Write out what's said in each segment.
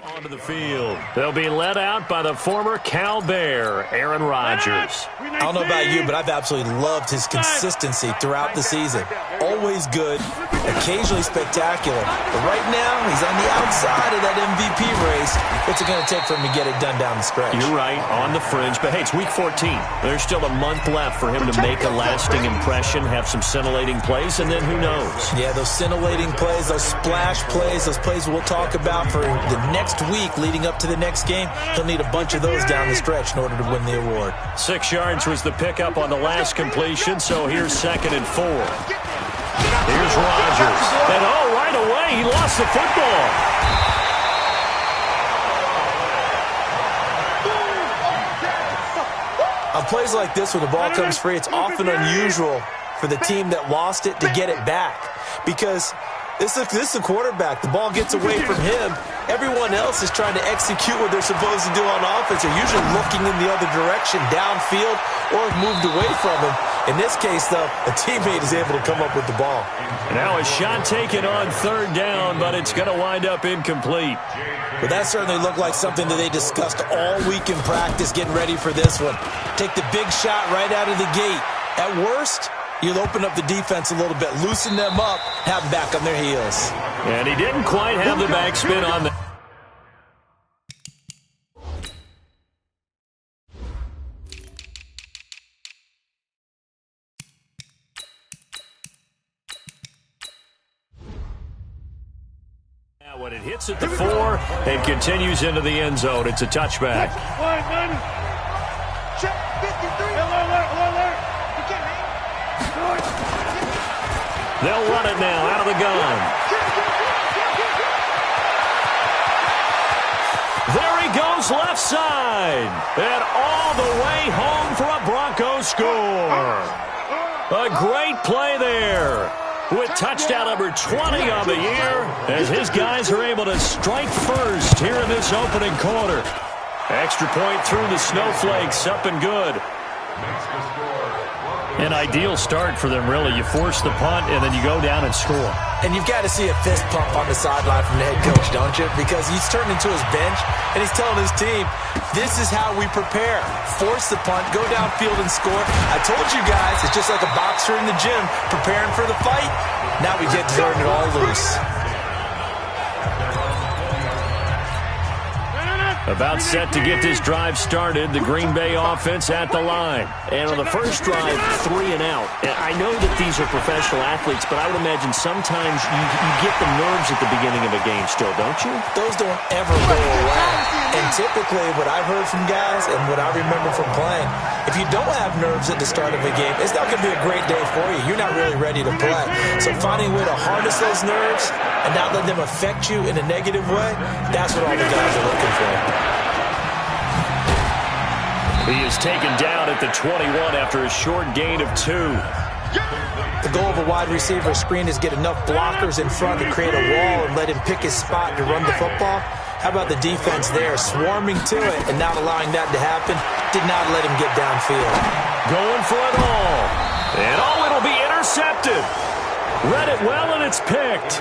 Onto the field. They'll be led out by the former Cal Bear, Aaron Rodgers. I don't know about you, but I've absolutely loved his consistency throughout the season. Always good, occasionally spectacular. But right now, he's on the outside of that MVP race. What's it going to take for him to get it done down the stretch? You're right, on the fringe. But, hey, it's week 14. There's still a month left for him to make a lasting impression, have some scintillating plays, and then who knows? Yeah, those scintillating plays, those splash plays, those plays we'll talk about for the next week leading up to the next game. He'll need a bunch of those down the stretch in order to win the award. 6 yards was the pickup on the last completion, so here's 2nd and 4. Here's Rodgers. And, right away, he lost the football. On plays like this, when the ball comes free, it's often unusual for the team that lost it to get it back. Because this is the quarterback. The ball gets away from him. Everyone else is trying to execute what they're supposed to do on offense. They're usually looking in the other direction, downfield, or have moved away from him. In this case, though, a teammate is able to come up with the ball. Now a shot taken on 3rd down, but it's going to wind up incomplete. But that certainly looked like something that they discussed all week in practice, getting ready for this one. Take the big shot right out of the gate. At worst, you'll open up the defense a little bit, loosen them up, have them back on their heels. And he didn't quite have the backspin on that. When it hits at the 4 and continues into the end zone, it's a touchback. They'll run it now out of the gun. There he goes left side. And all the way home for a Broncos score. A great play there. With touchdown number 20 on the year, as his guys are able to strike first here in this opening quarter. Extra point through the snowflakes, up and good. An ideal start for them, really. You force the punt, and then you go down and score. And you've got to see a fist pump on the sideline from the head coach, don't you? Because he's turned into his bench, and he's telling his team, this is how we prepare. Force the punt, go downfield and score. I told you guys, it's just like a boxer in the gym preparing for the fight. Now we get to turn it all loose. About set to get this drive started, the Green Bay offense at the line. And on the first drive, 3 and out. And I know that these are professional athletes, but I would imagine sometimes you get the nerves at the beginning of a game still, don't you? Those don't ever go away. And typically what I've heard from guys and what I remember from playing, if you don't have nerves at the start of a game, it's not going to be a great day for you. You're not really ready to play. So finding a way to harness those nerves and not let them affect you in a negative way, that's what all the guys are looking for. He is taken down at the 21 after a short gain of 2. The goal of a wide receiver screen is get enough blockers in front to create a wall and let him pick his spot to run the football. How about the defense there, swarming to it and not allowing that to happen? Did not let him get downfield. Going for it all. And it'll be intercepted. Read it well, and it's picked.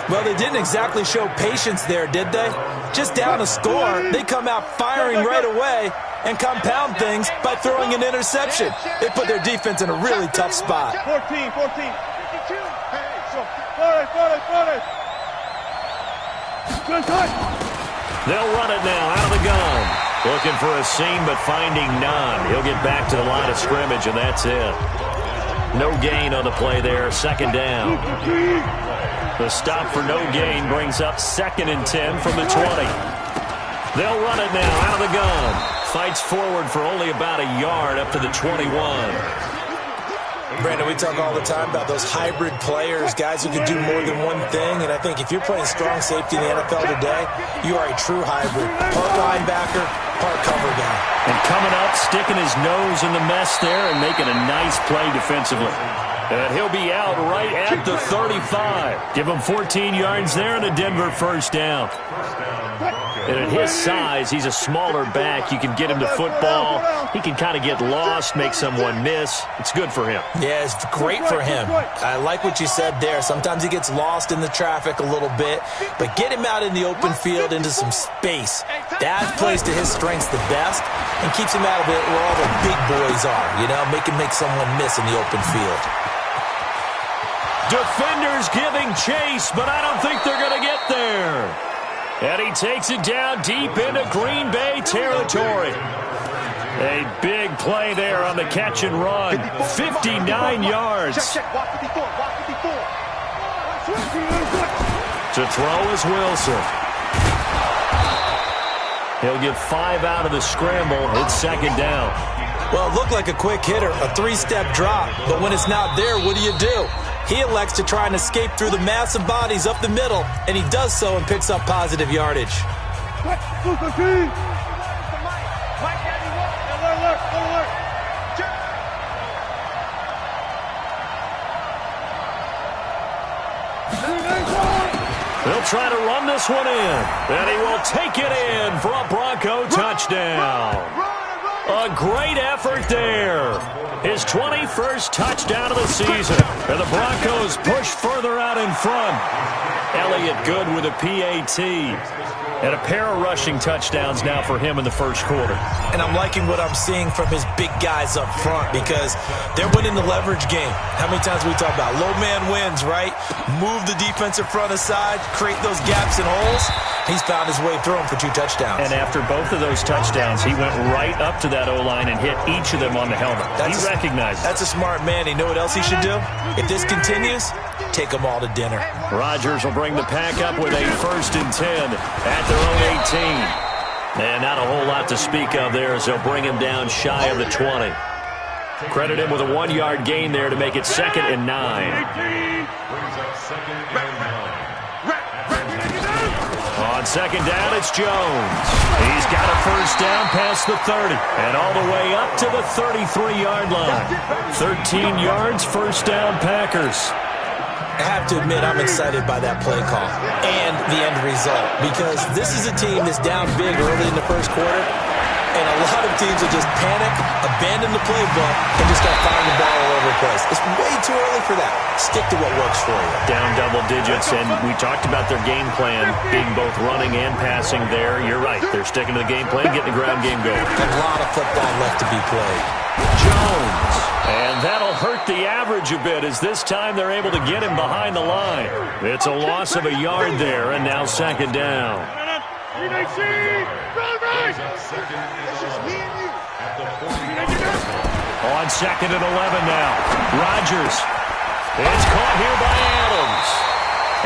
Well, they didn't exactly show patience there, did they? Just down a score, they come out firing right away and compound things by throwing an interception. They put their defense in a really tough spot. 14. They'll run it now out of the gun. Looking for a seam, but finding none. He'll get back to the line of scrimmage, and that's it. No gain on the play there, 2nd down. The stop for no gain brings up 2nd and 10 from the 20. They'll run it now out of the gun. Fights forward for only about a yard up to the 21. Brandon, we talk all the time about those hybrid players, guys who can do more than one thing. And I think if you're playing strong safety in the NFL today, you are a true hybrid. Part linebacker, part cover guy. And coming up, sticking his nose in the mess there and making a nice play defensively. And he'll be out right at the 35. Give him 14 yards there and a Denver 1st down. And at his size, he's a smaller back. You can get him to football. He can kind of get lost, make someone miss. It's good for him. Yeah, it's great for him. I like what you said there. Sometimes he gets lost in the traffic a little bit, but get him out in the open field into some space. That plays to his strengths the best and keeps him out of it where all the big boys are, you know, make someone miss in the open field. Defenders giving chase, but I don't think they're going to get there. And he takes it down deep into Green Bay territory. A big play there on the catch and run. 59 yards. To throw is Wilson. He'll get 5 out of the scramble. It's second down. Well, it looked like a quick hitter, a 3-step drop. But when it's not there, what do? He elects to try and escape through the massive bodies up the middle, and he does so and picks up positive yardage. They'll try to run this one in, and he will take it in for a Bronco touchdown. A great effort there. His 21st touchdown of the season. And the Broncos push further out in front. Elliott good with a PAT. And a pair of rushing touchdowns now for him in the first quarter. And I'm liking what I'm seeing from his big guys up front because they're winning the leverage game. How many times we talk about low man wins, right? Move the defensive front aside, create those gaps and holes. He's found his way through them for 2 touchdowns. And after both of those touchdowns, he went right up to that O-line and hit each of them on the helmet. He recognized it. That's a smart man. You know what else he should do? If this continues, take them all to dinner. Rodgers will bring the pack up with a 1st and 10 at their own 18. And not a whole lot to speak of there as they'll bring him down shy of the 20. Credit him with a 1-yard gain there to make it 2nd and 9. On second down, it's Jones. He's got a 1st down past the 30 and all the way up to the 33-yard line. 13 yards, 1st down Packers. I have to admit I'm excited by that play call and the end result because this is a team that's down big early in the first quarter, and a lot of teams will just panic, abandon the playbook, and just start firing the ball all over the place. It's way too early for that. Stick to what works for you. Down double digits, and we talked about their game plan being both running and passing there. You're right. They're sticking to the game plan, getting the ground game going. A lot of football left to be played. Jones. And that'll hurt the average a bit as this time they're able to get him behind the line. It's a loss of a yard there, and now 2nd down. On 2nd and 11 now. Rodgers. It's caught here by Adams.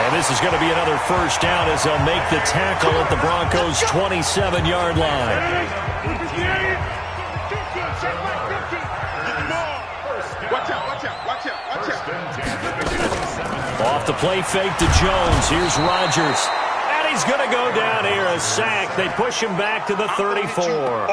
And this is going to be another 1st down as they'll make the tackle at the Broncos' 27-yard line. Off the play fake to Jones. Here's Rodgers. And he's going to go down here, a sack. They push him back to the 34.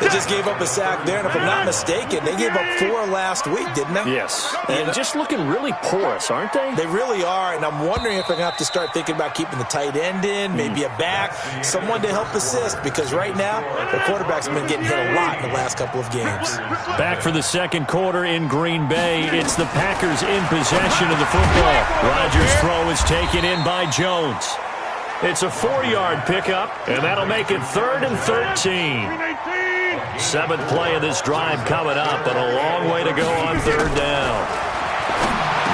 They just gave up a sack there, and if I'm not mistaken, they gave up 4 last week, didn't they? Yes. And just looking really porous, aren't they? They really are, and I'm wondering if they're going to have to start thinking about keeping the tight end in, maybe a back, someone to help assist, because right now, the quarterback's been getting hit a lot in the last couple of games. Back for the 2nd quarter in Green Bay. It's the Packers in possession of the football. Rodgers' throw is taken in by Jones. It's a 4-yard pickup, and that'll make it 3rd and 13. 7th play of this drive coming up, but a long way to go on 3rd down.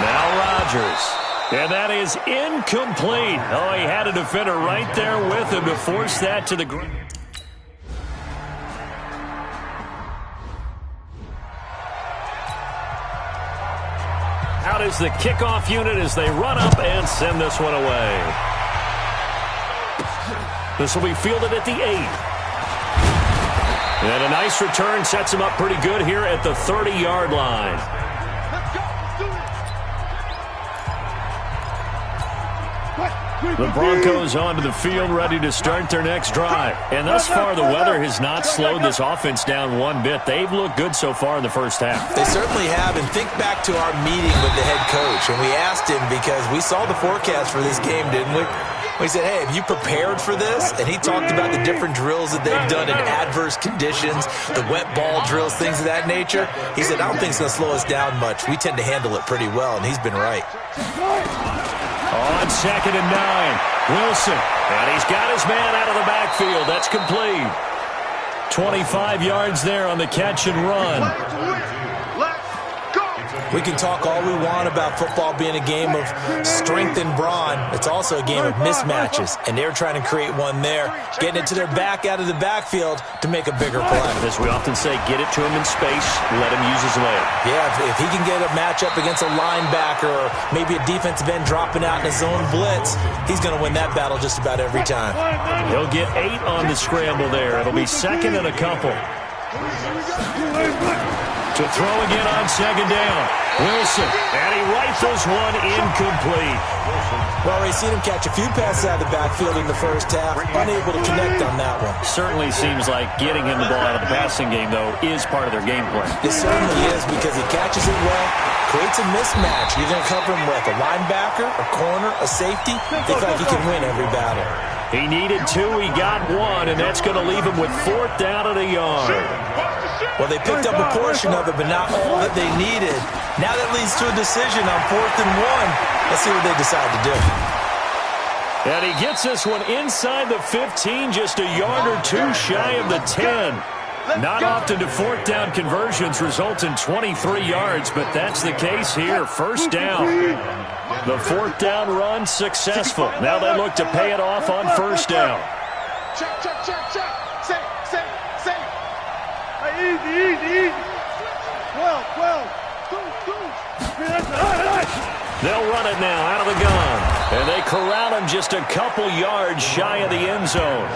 Now Rodgers. And that is incomplete. Oh, he had a defender right there with him to force that to the ground. Out is the kickoff unit as they run up and send this one away. This will be fielded at the 8. And a nice return sets him up pretty good here at the 30-yard line. The Broncos onto the field ready to start their next drive. And thus far, the weather has not slowed this offense down one bit. They've looked good so far in the first half. They certainly have. And think back to our meeting with the head coach. And we asked him because we saw the forecast for this game, didn't we? We said, hey, have you prepared for this? And he talked about the different drills that they've done in adverse conditions, the wet ball drills, things of that nature. He said, I don't think it's going to slow us down much. We tend to handle it pretty well, and he's been right. On 2nd and 9, Wilson. And he's got his man out of the backfield. That's complete. 25 yards there on the catch and run. We can talk all we want about football being a game of strength and brawn. It's also a game of mismatches, and they're trying to create one there, getting it to their back out of the backfield to make a bigger play. As we often say, get it to him in space, let him use his leg. Yeah, if he can get a matchup against a linebacker or maybe a defensive end dropping out in a zone blitz, he's going to win that battle just about every time. He'll get 8 on the scramble there. It'll be 2nd and a couple. To throw again on 2nd down. Wilson, and he rifles one incomplete. Well, we've seen him catch a few passes out of the backfield in the first half, unable to connect on that one. Certainly seems like getting him the ball out of the passing game, though, is part of their game plan. It certainly is, because he catches it well, creates a mismatch. You're going to cover him with a linebacker, a corner, a safety. Looks like he can win every battle. He needed 2, he got 1, and that's going to leave him with 4th down and a yard. Well, they picked up a portion of it, but not all that they needed. Now that leads to a decision on 4th and 1. Let's see what they decide to do. And he gets this one inside the 15, just a yard or 2 shy of the 10. Not often do 4th down conversions result in 23 yards, but that's the case here. 1st down. The 4th down run successful. Now they look to pay it off on 1st down. Check. Safe. Easy. 12. They'll run it now out of the gun. And they corral him just a couple yards shy of the end zone.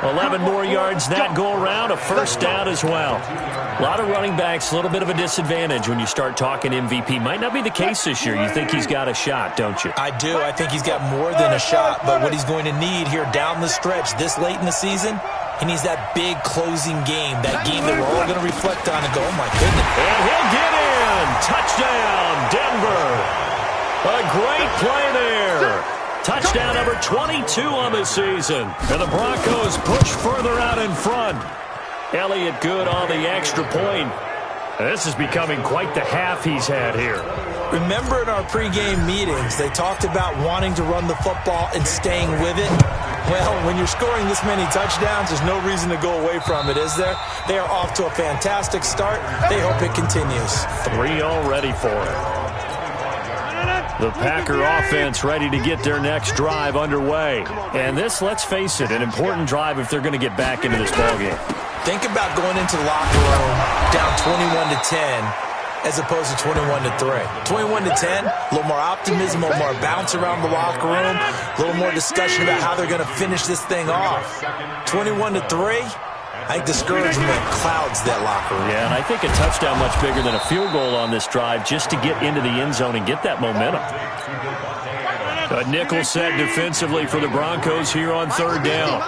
11 more yards that go around, a 1st down as well. A lot of running backs, a little bit of a disadvantage when you start talking MVP. Might not be the case this year. You think he's got a shot, don't you? I do. I think he's got more than a shot, but what he's going to need here down the stretch this late in the season, he needs that big closing game, that game that we're all going to reflect on and go, oh, my goodness. And he'll get in. Touchdown, Denver. A great play there. Touchdown number 22 on the season. And the Broncos push further out in front. Elliott good on the extra point. This is becoming quite the half he's had here. Remember in our pregame meetings, they talked about wanting to run the football and staying with it. Well, when you're scoring this many touchdowns, there's no reason to go away from it, is there? They are off to a fantastic start. They hope it continues. 3 already for it. The Packer offense ready to get their next drive underway. And this, let's face it, an important drive if they're going to get back into this ballgame. Think about going into the locker room down 21-10 as opposed to 21-3. 21-10, a little more optimism, a little more bounce around the locker room, a little more discussion about how they're going to finish this thing off. 21-3, I think discouragement clouds that locker room. Yeah, and I think a touchdown much bigger than a field goal on this drive just to get into the end zone and get that momentum. A nickel set defensively for the Broncos here on 3rd down.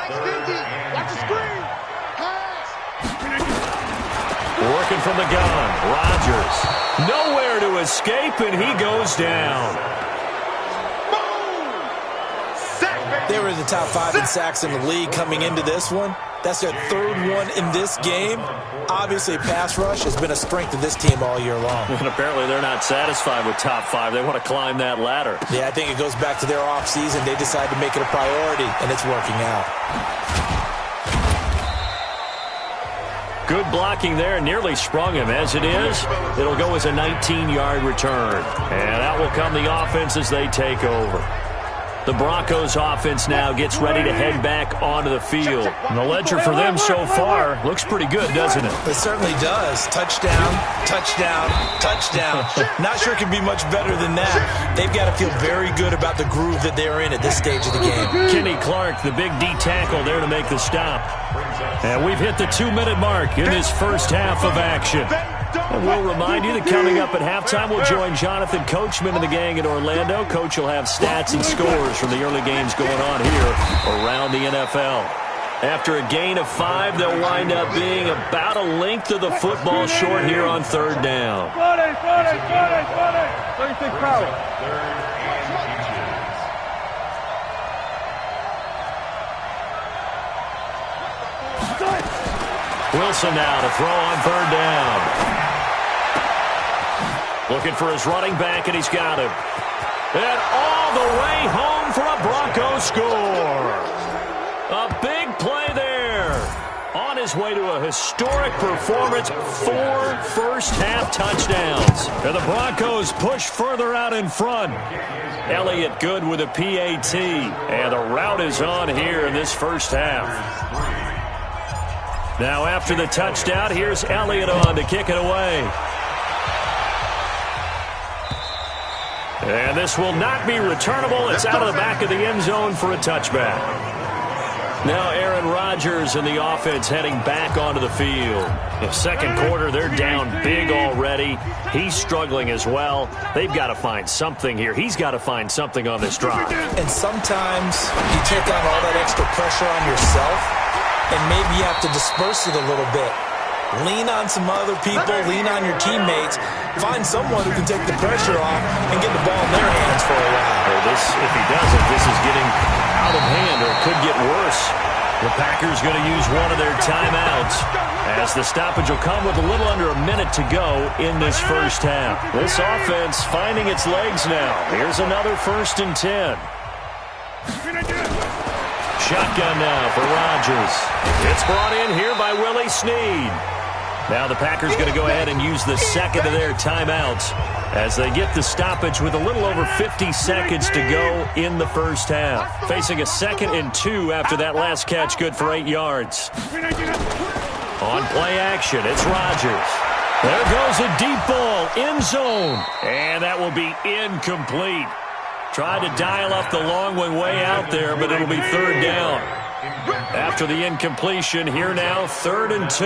Working from the gun, Rodgers. Nowhere to escape, and he goes down. They were in the top 5 in sacks in the league coming into this one. That's their 3rd one in this game. Obviously, pass rush has been a strength of this team all year long. And apparently they're not satisfied with top 5. They want to climb that ladder. Yeah, I think it goes back to their offseason. They decided to make it a priority, and it's working out. Good blocking there, nearly sprung him. As it is, it'll go as a 19-yard return. And out will come the offense as they take over. The Broncos offense now gets ready to head back onto the field. And the ledger for them so far looks pretty good, doesn't it? It certainly does. Touchdown, touchdown, touchdown. Not sure it can be much better than that. They've got to feel very good about the groove that they're in at this stage of the game. Kenny Clark, the big D tackle there to make the stop. And we've hit the 2-minute mark in this first half of action. And we'll remind you that coming up at halftime, we'll join Jonathan Coachman and the gang in Orlando. Coach will have stats and scores from the early games going on here around the NFL. After a gain of 5, they'll wind up being about a length of the football short here on 3rd down. 36 power. Wilson now to throw on third down. Looking for his running back, and he's got him. And all the way home for a Broncos score. A big play there. On his way to a historic performance, 4 first-half touchdowns. And the Broncos push further out in front. Elliott good with a PAT. And the route is on here in this first half. Now after the touchdown, here's Elliott on to kick it away. And this will not be returnable. It's out of the back of the end zone for a touchback. Now Aaron Rodgers and the offense heading back onto the field. In second quarter, they're down big already. He's struggling as well. They've got to find something here. He's got to find something on this drive. And sometimes you take on all that extra pressure on yourself, and maybe you have to disperse it a little bit. Lean on some other people, lean on your teammates, find someone who can take the pressure off and get the ball in their hands for a while. Well, if he doesn't, this is getting out of hand, or it could get worse. The Packers going to use one of their timeouts as the stoppage will come with a little under a minute to go in this first half. This offense finding its legs now. Here's another 1st and 10. Shotgun now for Rodgers. It's brought in here by Willie Snead. Now the Packers going to go ahead and use the second of their timeouts as they get the stoppage with a little over 50 seconds to go in the first half. Facing a 2nd and 2 after that last catch, good for 8 yards. On play action, it's Rodgers. There goes a deep ball, end zone, and that will be incomplete. Tried to dial up the long one way out there, but it'll be 3rd down. After the incompletion, here now, 3rd and 2.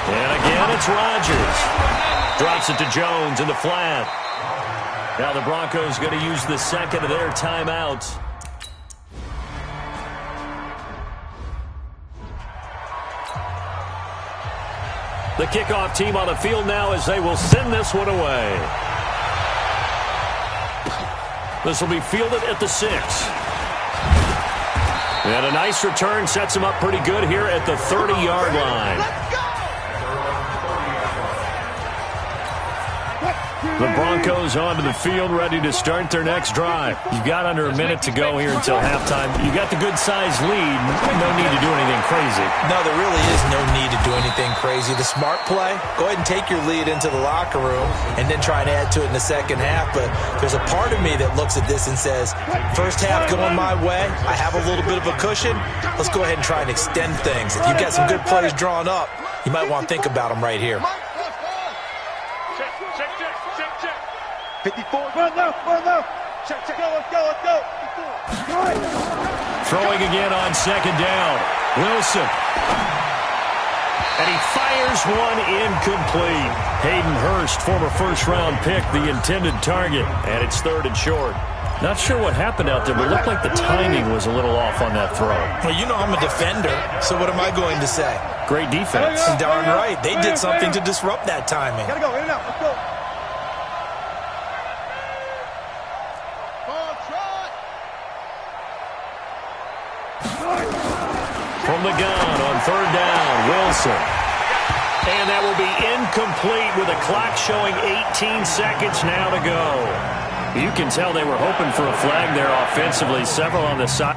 And again, it's Rodgers. Drops it to Jones in the flat. Now the Broncos going to use the second of their timeouts. The kickoff team on the field now as they will send this one away. This will be fielded at the 6. And a nice return sets him up pretty good here at the 30-yard line. The Broncos onto the field, ready to start their next drive. You've got under a minute to go here until halftime. You've got the good-sized lead. No need to do anything crazy. No, there really is no need to do anything crazy. The smart play, go ahead and take your lead into the locker room and then try and add to it in the second half. But there's a part of me that looks at this and says, first half going my way, I have a little bit of a cushion. Let's go ahead and try and extend things. If you've got some good plays drawn up, you might want to think about them right here. 54. Well, no. Check. Let's go. Throwing again on 2nd down. Wilson. And he fires one incomplete. Hayden Hurst, former first-round pick, the intended target. And it's 3rd and short. Not sure what happened out there, but it looked like the timing was a little off on that throw. Well, you know I'm a defender, so what am I going to say? Great defense. Darn right. They did something to disrupt that timing. Gotta go, in and out. Let's go. From the gun on 3rd down, Wilson. And that will be incomplete with a clock showing 18 seconds now to go. You can tell they were hoping for a flag there offensively. Several on the side.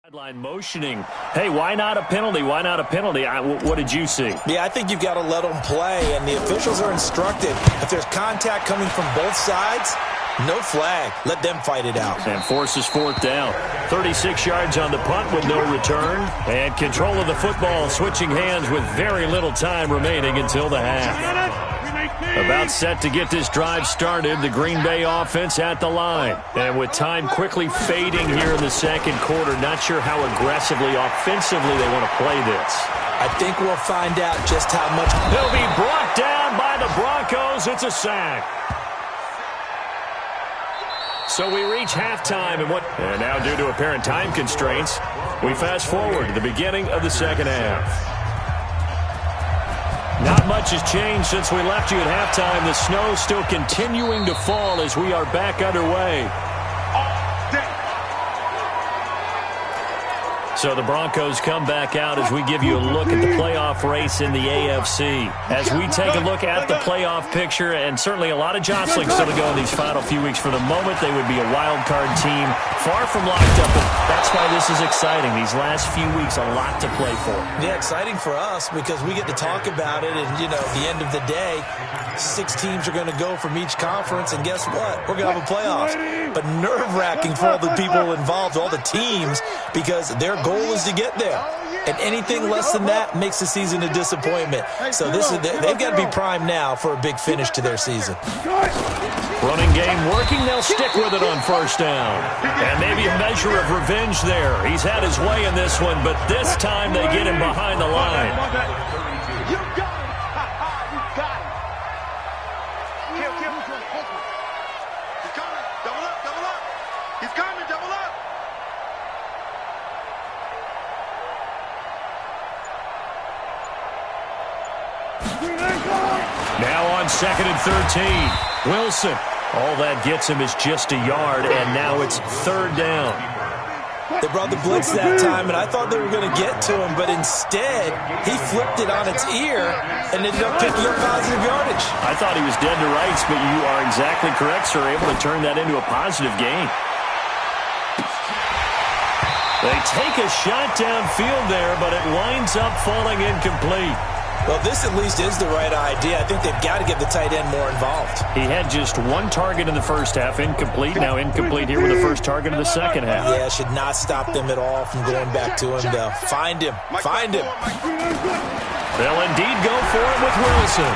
Sideline motioning. Hey, why not a penalty? Why not a penalty? What did you see? Yeah, I think you've got to let them play, and the officials are instructed. If there's contact coming from both sides, no flag. Let them fight it out. And forces fourth down. 36 yards on the punt with no return. And control of the football switching hands with very little time remaining until the half. About set to get this drive started, the Green Bay offense at the line. And with time quickly fading here in the second quarter, not sure how aggressively, offensively they want to play this. I think we'll find out just how much. He'll be brought down by the Broncos. It's a sack. So we reach halftime, and now due to apparent time constraints, we fast forward to the beginning of the second half. Not much has changed since we left you at halftime. The snow still continuing to fall as we are back underway. So the Broncos come back out as we give you a look at the playoff race in the AFC. As we take a look at the playoff picture, and certainly a lot of jostling still to go in these final few weeks. For the moment, they would be a wild card team, far from locked up. But that's why this is exciting. These last few weeks, a lot to play for. Yeah, exciting for us because we get to talk about it. And, you know, at the end of the day, 6 teams are going to go from each conference. And guess what? We're going to have a playoffs. But nerve-wracking for all the people involved, all the teams, because their goal is to get there. And anything less than that makes the season a disappointment. So they've got to be primed now for a big finish to their season. Running game working. They'll stick with it on first down. And maybe a measure of revenge there. He's had his way in this one, but this time they get him behind the line. You got it. You got it. Kill. He's coming. Double up. He's coming. Double up. Now on 2nd and 13. Wilson. All that gets him is just a yard, and now it's 3rd down. They brought the blitz that time, and I thought they were going to get to him, but instead, he flipped it on its ear and ended up picking up positive yardage. I thought he was dead to rights, but you are exactly correct, sir. Able to turn that into a positive gain. They take a shot downfield there, but it winds up falling incomplete. Well, this at least is the right idea. I think they've got to get the tight end more involved. He had just 1 target in the first half, incomplete. Now incomplete here with the first target of the second half. Yeah, should not stop them at all from going back to him, though. Find him. They'll indeed go for it with Wilson.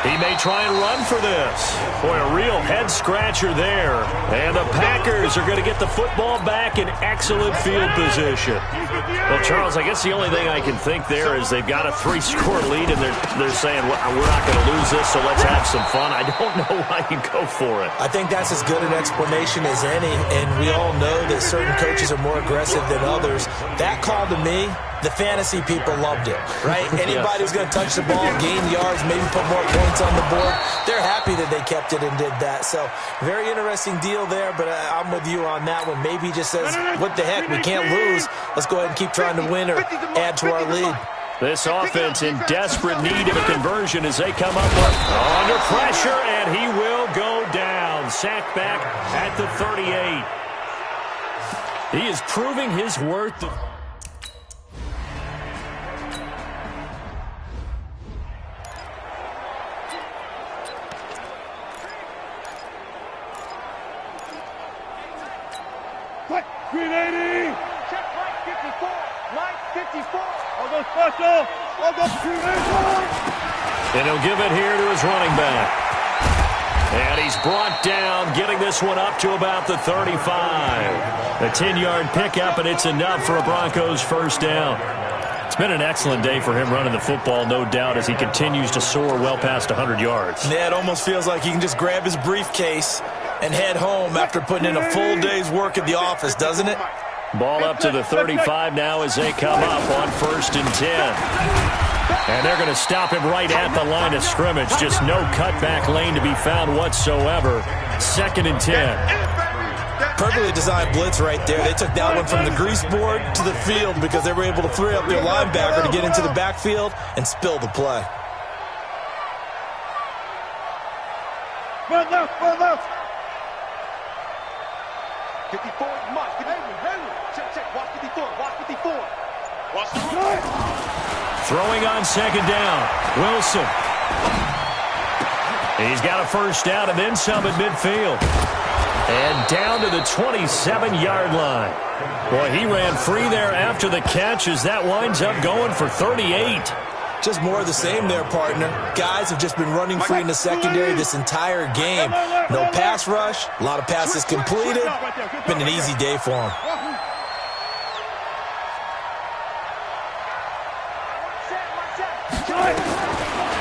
He may try and run for this. Boy, a real head-scratcher there. And the Packers are going to get the football back in excellent field position. Well, Charles, I guess the only thing I can think there is they've got a 3-score lead, and they're saying, well, we're not going to lose this, so let's have some fun. I don't know why you go for it. I think that's as good an explanation as any, and we all know that certain coaches are more aggressive than others. That call to me, the fantasy people loved it, right? Anybody who's going to touch the ball, gain yards, maybe put more points on the board, they're happy that they kept it and did that. So very interesting deal there, but I'm with you on that one. Maybe he just says, what the heck, we can't lose. Let's go ahead and keep trying to win or add to our lead. This offense in desperate need of a conversion as they come up under pressure, and he will go down. Sacked back at the 38. He is proving his worth. .380. Check right 54. Right 54. I'll go special. I'll go 380. And he'll give it here to his running back. And he's brought down, getting this one up to about the 35. A 10-yard pickup, and it's enough for a Broncos first down. It's been an excellent day for him running the football, no doubt, as he continues to soar well past 100 yards. Yeah, it almost feels like he can just grab his briefcase and head home after putting in a full day's work at the office, doesn't it? Ball up to the 35 now as they come up on 1st and 10. And they're going to stop him right at the line of scrimmage. Just no cutback lane to be found whatsoever. 2nd and 10. Perfectly designed blitz right there. They took that one from the grease board to the field because they were able to free up their linebacker to get into the backfield and spill the play. Run left. 54 is Mike. Check. Watch 54. Watch 54. Watch the run. Throwing on second down. Wilson. He's got a first down and then some at midfield. And down to the 27-yard line. Boy, he ran free there after the catch as that winds up going for 38. Just more of the same there, partner. Guys have just been running free in the secondary this entire game. No pass rush, a lot of passes completed. Been an easy day for them.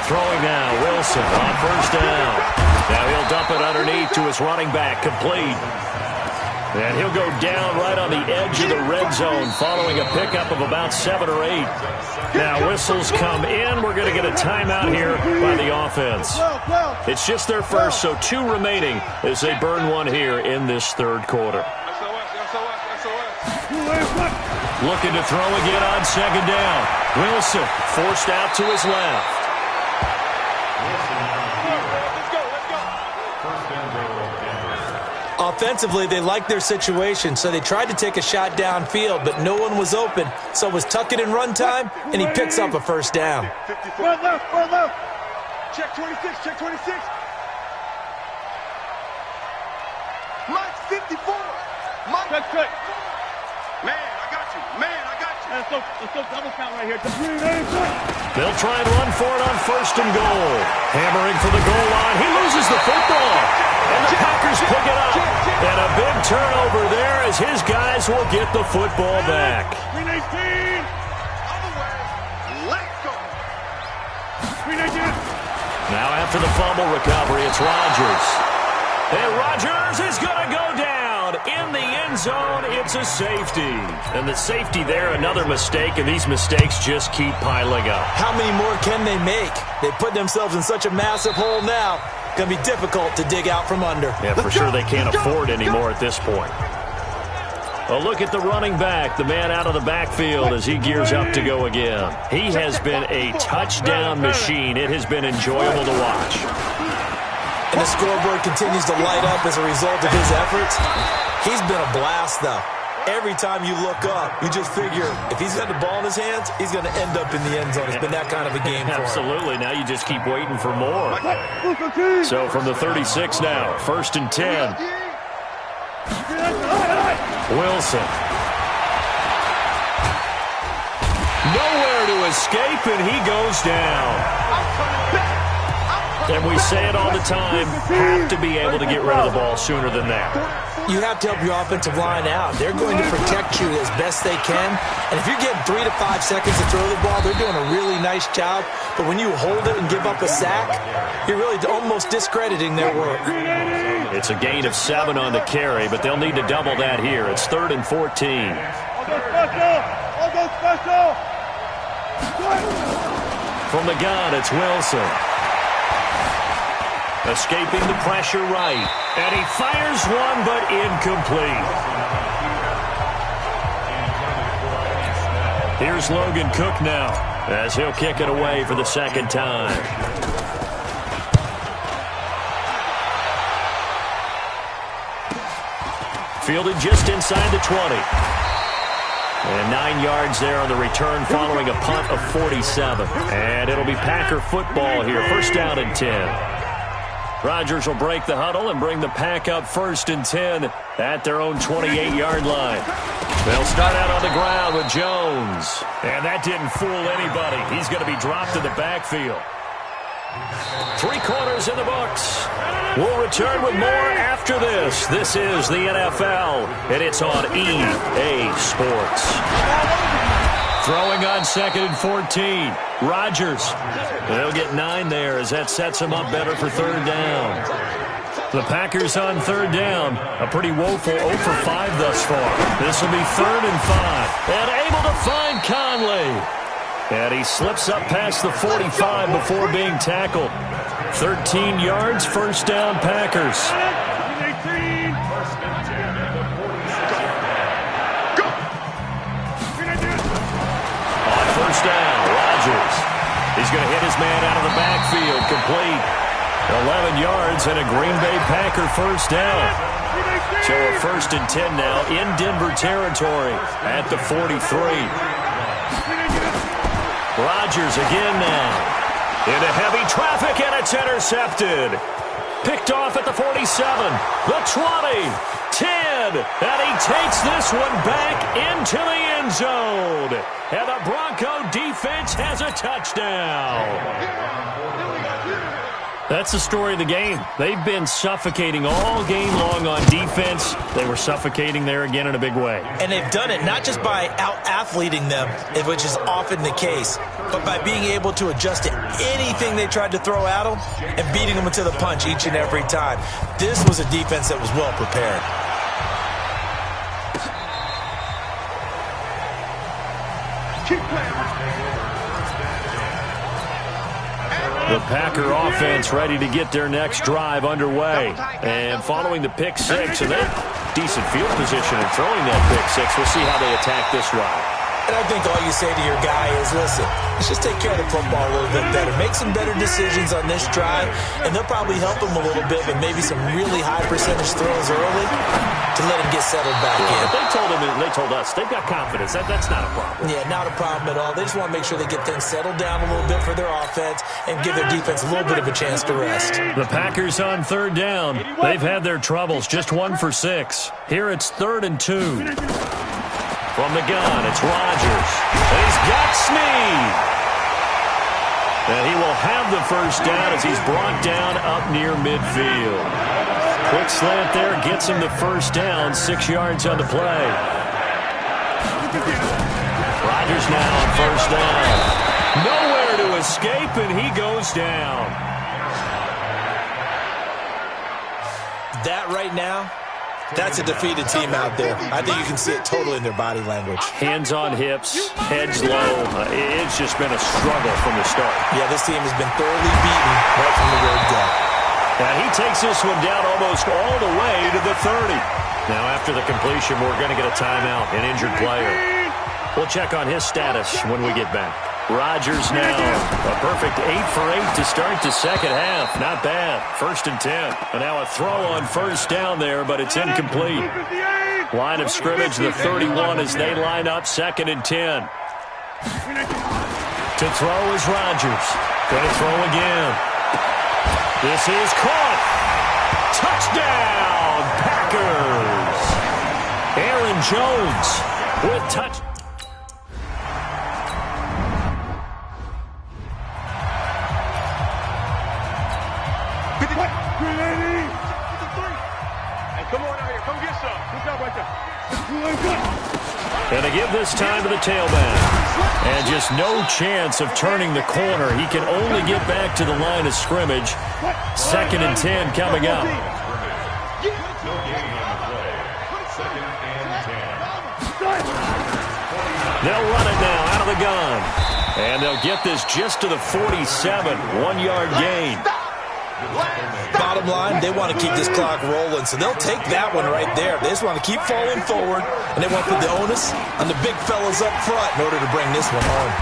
Throwing now, Wilson on first down. Now he'll dump it underneath to his running back, complete. And he'll go down right on the edge of the red zone following a pickup of about 7 or 8. Now whistles come in. We're going to get a timeout here by the offense. It's just their first, so 2 remaining as they burn one here in this third quarter. Looking to throw again on second down. Wilson forced out to his left. Offensively, they liked their situation, so they tried to take a shot downfield, but no one was open. So it was tuck it in run time, and he picks up a first down. Front left, front left. Check 26, check 26. Mike 54. Mike. Check. Man, I got you. Man, I got you. Let's go double count right here. They'll try and run for it on first and goal. Hammering for the goal line. He loses the football. And the Packers pick it up. And a big turnover there as his guys will get the football back. 319. Other way. Let's go. 319. Now after the fumble recovery, it's Rodgers. And Rodgers is going to go down in the end zone. It's a safety. And the safety there, another mistake, and these mistakes just keep piling up. How many more can they make? They put themselves in such a massive hole now. Going to be difficult to dig out from under. Yeah, for sure they can't afford any more at this point. A look at the running back, the man out of the backfield as he gears up to go again. He has been a touchdown machine. It has been enjoyable to watch. And the scoreboard continues to light up as a result of his efforts. He's been a blast, though. Every time you look up, you just figure if he's got the ball in his hands, he's going to end up in the end zone. It's been that kind of a game for him. Absolutely. Now you just keep waiting for more. So from the 36 now, 1st and 10. Wilson. Nowhere to escape, and he goes down. And we say it all the time, have to be able to get rid of the ball sooner than that. You have to help your offensive line out. They're going to protect you as best they can. And if you're getting 3 to 5 seconds to throw the ball, they're doing a really nice job. But when you hold it and give up a sack, you're really almost discrediting their work. It's a gain of 7 on the carry, but they'll need to double that here. It's 3rd and 14. I'll go special. From the gun, it's Wilson. Escaping the pressure right. And he fires one, but incomplete. Here's Logan Cook now, as he'll kick it away for the second time. Fielded just inside the 20. And 9 yards there on the return following a punt of 47. And it'll be Packer football here. First down and 10. Rodgers will break the huddle and bring the Pack up 1st and 10 at their own 28-yard line. They'll start out on the ground with Jones. And that didn't fool anybody. He's going to be dropped in the backfield. 3 quarters in the books. We'll return with more after this. This is the NFL, and it's on EA Sports. Throwing on 2nd and 14. Rodgers. They'll get 9 there as that sets him up better for 3rd down. The Packers on 3rd down. A pretty woeful 0 for 5 thus far. This will be 3rd and 5. And able to find Conley. And he slips up past the 45 before being tackled. 13 yards, first down, Packers. On first down, Rodgers. He's going to hit his man out of the backfield, complete. 11 yards and a Green Bay Packer first down. So a 1st and 10 now in Denver territory at the 43. Rodgers again now. Into heavy traffic, and it's intercepted. Picked off at the 47, the 20, 10, and he takes this one back into the end zone. And the Bronco defense has a touchdown. That's the story of the game. They've been suffocating all game long on defense. They were suffocating there again in a big way. And they've done it not just by out-athleting them, which is often the case, but by being able to adjust to anything they tried to throw at them and beating them to the punch each and every time. This was a defense that was well prepared. The Packer offense ready to get their next drive underway. And following the pick six, and they're decent field position and throwing that pick six. We'll see how they attack this drive. And I think all you say to your guy is, listen, let's just take care of the football a little bit better. Make some better decisions on this drive, and they'll probably help him a little bit with maybe some really high percentage throws early to let him get settled back in. They told us they've got confidence. That's not a problem. Yeah, not a problem at all. They just want to make sure they get things settled down a little bit for their offense and give their defense a little bit of a chance to rest. The Packers on 3rd down. They've had their troubles, just 1 for 6. Here it's 3rd and 2. From the gun, it's Rodgers. He's got Smead. And he will have the first down as he's brought down up near midfield. Quick slant there, gets him the first down, 6 yards on the play. Rodgers now on first down. Nowhere to escape, and he goes down. That right now, that's a defeated team out there. I think you can see it totally in their body language. Hands on hips, heads low. It's just been a struggle from the start. Yeah, this team has been thoroughly beaten right from the word go. And he takes this one down almost all the way to the 30. Now, after the completion, we're going to get a timeout, an injured player. We'll check on his status when we get back. Rodgers now, a perfect 8 for 8 to start the second half. Not bad. 1st and 10. And now a throw on first down there, but it's incomplete. Line of scrimmage, the 31 as they line up 2nd and 10. To throw is Rodgers. Going to throw again. This is caught. Touchdown, Packers. Aaron Jones with touch. Come on out here. Come get some. Good job right there. And they give this time to the tailback. And just no chance of turning the corner. He can only get back to the line of scrimmage. 2nd and 10 coming up. They'll run it now out of the gun. And they'll get this just to the 47. 1-yard gain. Bottom line, they want to keep this clock rolling, so they'll take that one right there. They just want to keep falling forward, and they want to put the onus on the big fellas up front in order to bring this one home.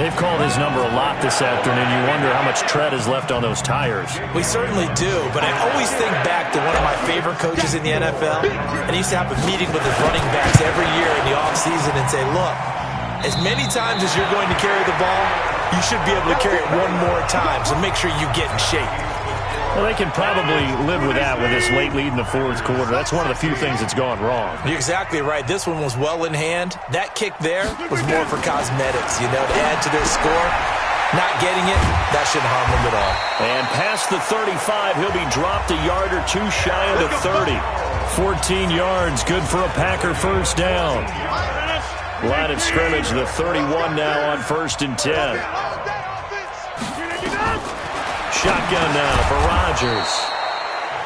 They've called his number a lot this afternoon. You wonder how much tread is left on those tires. We certainly do, but I always think back to one of my favorite coaches in the NFL, and he used to have a meeting with his running backs every year in the offseason and say, look, as many times as you're going to carry the ball, you should be able to carry it one more time, so make sure you get in shape. Well, they can probably live with that with this late lead in the 4th quarter. That's one of the few things that's gone wrong. You're exactly right. This one was well in hand. That kick there was more for cosmetics, to add to their score. Not getting it, that shouldn't harm them at all. And past the 35, he'll be dropped a yard or two shy of the 30. 14 yards, good for a Packer first down. Line of scrimmage, the 31 now on 1st and 10. Shotgun now for Rodgers.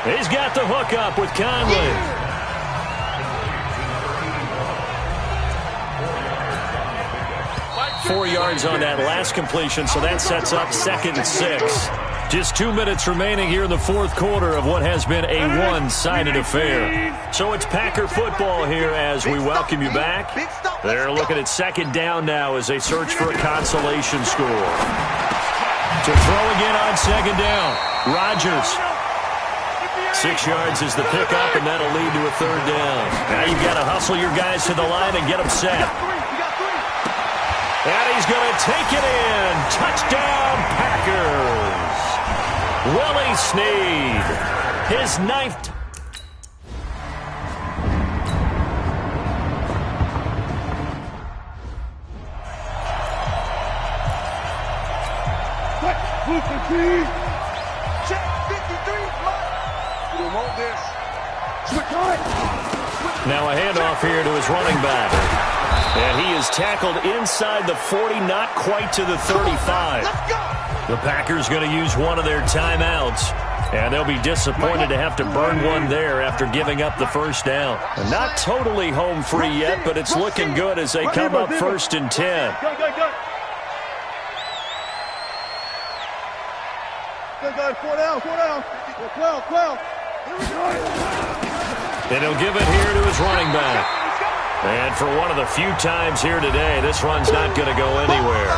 He's got the hook up with Conley. .4 yards on that last completion, so that sets up 2nd and 6. Just 2 minutes remaining here in the fourth quarter of what has been a one-sided affair. So it's Packer football here as we welcome you back. They're looking at second down now as they search for a consolation score. To throw again on second down, Rodgers. 6 yards is the pickup, and that'll lead to a third down. Now you've got to hustle your guys to the line and get them set. And he's going to take it in. Touchdown, Packers. Willie Snead, his ninth. Check 53. We want this. Now a handoff here to his running back. And he is tackled inside the 40, not quite to the 35. The Packers going to use one of their timeouts. And they'll be disappointed to have to burn one there after giving up the first down. Not totally home free yet, but it's looking good as they come up 1st and 10. Good, 4 down. 12. And he'll give it here to his running back. And for one of the few times here today, this run's not going to go anywhere.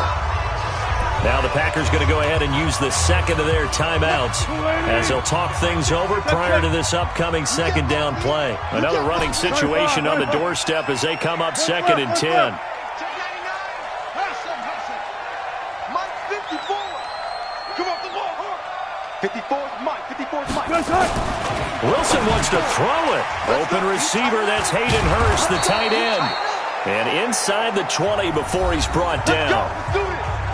Now the Packers going to go ahead and use the second of their timeouts as they'll talk things over prior to this upcoming second down play. Another running situation on the doorstep as they come up 2nd and 10. Mike 54. Come off the ball. 54's Mike. 54's Mike. Wilson wants to throw it. Open receiver, that's Hayden Hurst, the tight end. And inside the 20 before he's brought down.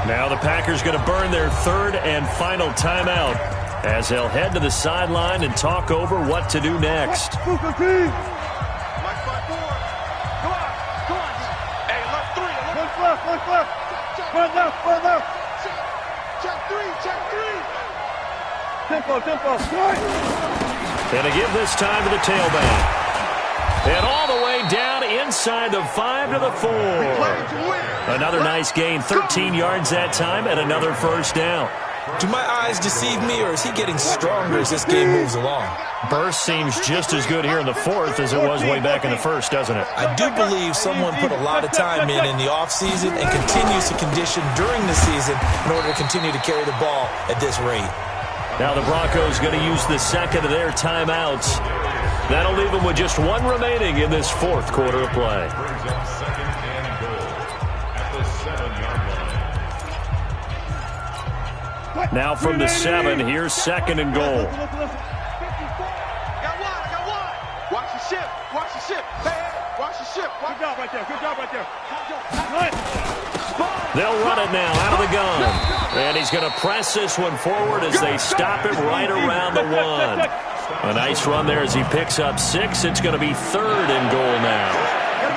Now the Packers going to burn their third and final timeout as they'll head to the sideline and talk over what to do next. Mike 5-4. Come on. Hey, left 3. Left. Further. Check 3. Tempo. And to give this time to the tailback. And all the way down inside the 5 to the 4. Another nice gain, 13 yards that time, and another first down. Do my eyes deceive me, or is he getting stronger as this game moves along? Burst seems just as good here in the fourth as it was way back in the first, doesn't it? I do believe someone put a lot of time in the offseason and continues to condition during the season in order to continue to carry the ball at this rate. Now the Broncos going to use the second of their timeouts. That'll leave them with just one remaining in this fourth quarter of play. Now from the 7, here's 2nd and goal. Got one. Watch the ship. Hey, watch the ship. Good job right there. They'll run it now out of the gun. And he's going to press this one forward as they stop him right around the 1. A nice run there as he picks up 6. It's going to be 3rd and goal now.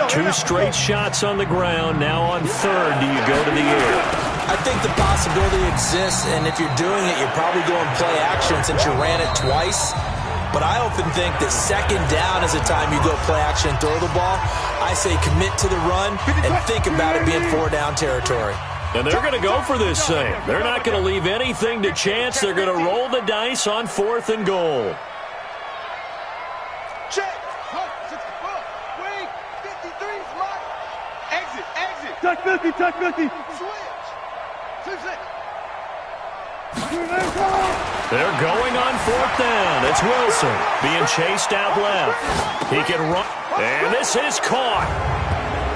2 straight shots on the ground. Now on 3rd, do you go to the air? I think the possibility exists, and if you're doing it, you're probably going play action since you ran it twice. But I often think that 2nd down is the time you go play action and throw the ball. I say commit to the run and think about it being 4-down territory. And they're going to go for this thing. They're not going to leave anything to chance. They're going to roll the dice on 4th and goal. Check. Wait. 53's Mike. Exit. Check 50. Switch. 2-6. They're going on 4th down. It's Wilson being chased out left. He can run. And this is caught.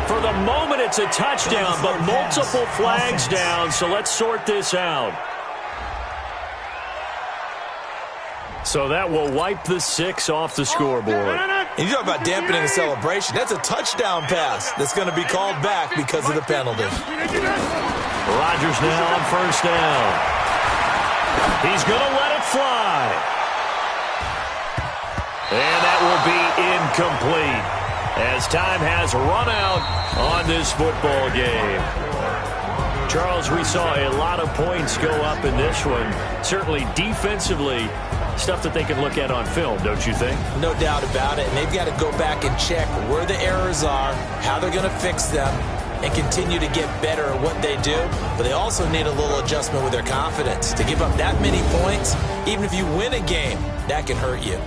For the moment, it's a touchdown, but multiple flags down, so let's sort this out. So that will wipe the 6 off the scoreboard. And you talk about dampening the celebration. That's a touchdown pass that's going to be called back because of the penalty. Rodgers now on 1st down. He's going to let it fly. And that will be incomplete as time has run out on this football game. Charles, we saw a lot of points go up in this one. Certainly defensively, stuff that they can look at on film, don't you think? No doubt about it. And they've got to go back and check where the errors are, how they're going to fix them, and continue to get better at what they do, but they also need a little adjustment with their confidence. To give up that many points, even if you win a game, that can hurt you.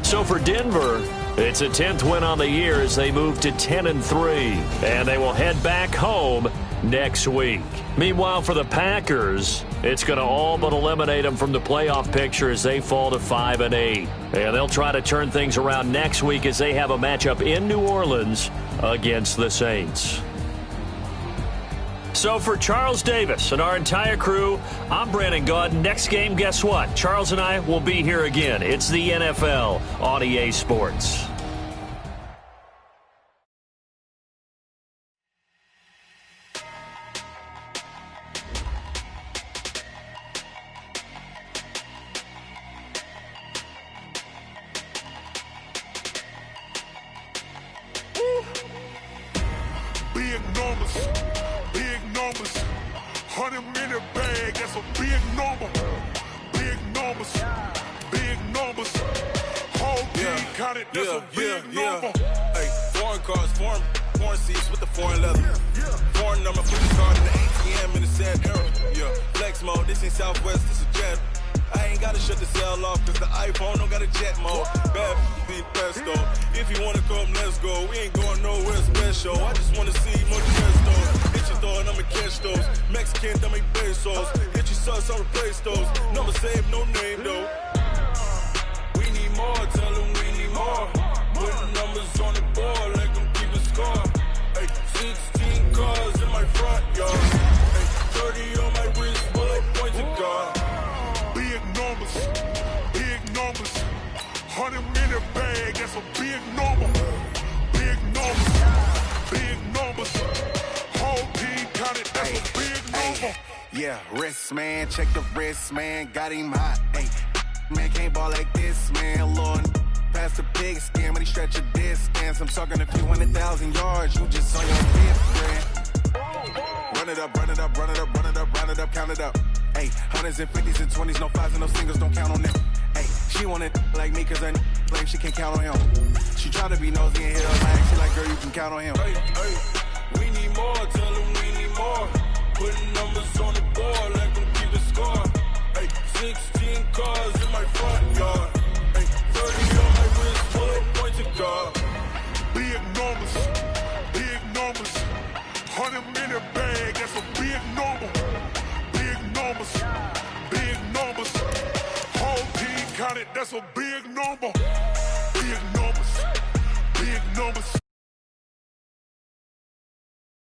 So for Denver, it's a 10th win on the year as they move to 10-3, and they will head back home next week. Meanwhile, for the Packers, it's going to all but eliminate them from the playoff picture as they fall to 5-8. And they'll try to turn things around next week as they have a matchup in New Orleans against the Saints. So for Charles Davis and our entire crew, I'm Brandon Gaudin. Next game, guess what? Charles and I will be here again. It's the NFL on EA Sports. Big numbers, big numbers. 100-minute bag, that's a big number. Big numbers, big numbers. Whole team counted, that's a big number. Hey, foreign cars, foreign seats with the foreign leather. Foreign number, put the card in the ATM in the sad era. Yeah, flex mode, this ain't Southwest, this is jet. I ain't gotta shut the cell off, cause the iPhone don't got a jet mode. Bad be presto. If you wanna come, let's go. We ain't going nowhere special. I just wanna see more presto. Hit your throw and I'ma catch those. Mexican, dame pesos. Hit your sus, I'll replace those. Number saved, no name though. We need more, tell them we need more. Putting numbers on the board, like them keep a score. Hey, 16 cars in my front yard. Hey, 30 on my wrist, bullet points to God. Big numbers, big numbers. 100-minute bag, that's a big number. Big numbers, big numbers. Whole team counted, that's a big number. Yeah, wrist man, check the wrist man, got him hot. Hey, man can't ball like this, man. Lord, past the pig skin, but he stretch a distance. I'm talking a few 100,000 yards, you just on your fifth friend. Run it up, run it up, run it up, run it up, run it up, count it up. Hey, hundreds and 50s and 20s, no fives and no singles, don't count on them. Hey, she want it like me, cause her blame she can't count on him. She try to be nosy and hit her line, she like, girl, you can count on him. Hey, hey, we need more, tell them we need more. Putting numbers on the board, like them keep a score. Hey, 16 cars in my front yard. Hey, 30 on my wrist, bullet point to God. big numbers, big numbers. 100-minute bag, that's a big number. Big numbers, big numbers. Whole team counted, that's a big number. Big numbers, big numbers.